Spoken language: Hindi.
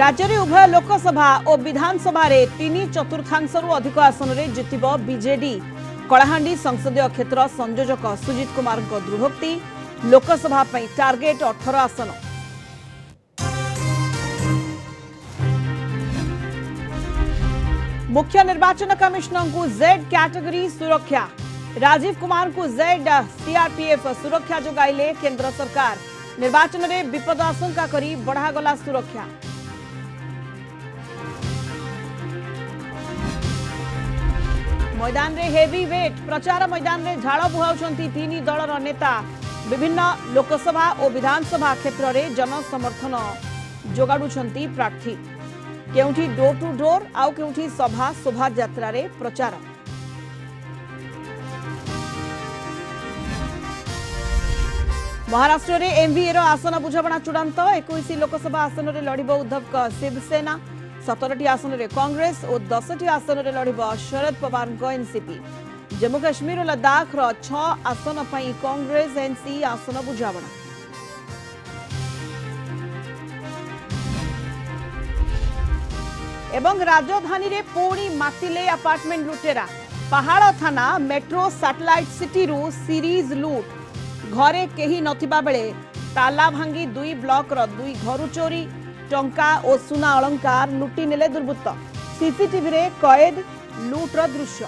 राज्य में उभय लोकसभा और विधानसभा रे 3/4 अधिक आसन में जितिब बीजेडी। कलाहांडी संसदीय क्षेत्र संयोजक सुजित कुमार दृढ़ोक्ति। लोकसभा टार्गेट 18 आसन। मुख्य निर्वाचन कमिश्नर को जेड कैटेगरी सुरक्षा। राजीव कुमार को जेड सीआरपीएफ सुरक्षा जोगाइले केंद्र सरकार। निर्वाचन में विपद आशंका करी बढ़ागला सुरक्षा। मैदान रे हेवी वेट प्रचार मैदान में झाड़ बुहाउछंती तीन दलर नेता। विभिन्न लोकसभा और विधानसभा क्षेत्र में जनसमर्थन जोगाड़ुछंती प्रार्थी। केउठी डोर टू डोर आउ केउठी सभा शोभा यात्रा रे प्रचार। महाराष्ट्र रे एमवीए रो आसन बुझाणा चूड़ांत। 21 लोकसभा आसन रे लड़िब उद्धव का शिवसेना। 17टी आसन रे कांग्रेस और 10टी आसन रे लड़िब शरद पवार को एनसीपी। जम्मू काश्मीर और लद्दाख रो 6 आसन पई कांग्रेस एनसी आसन बुझाणा। एवं राजधानी रे पुणी मातिले अपार्टमेंट लुटेरा। पहाड़ थाना मेट्रो सैटेलाइट सिटी रू सीरीज लूट। घरे केही नथिबा बेले ताला भांगी 2 ब्लॉक रो 2 घरु चोरी। टंका और सुना अलंकार लुटी नेले दुर्बृत्त। सीसीटीवी रे कैद लूट रो दृश्य।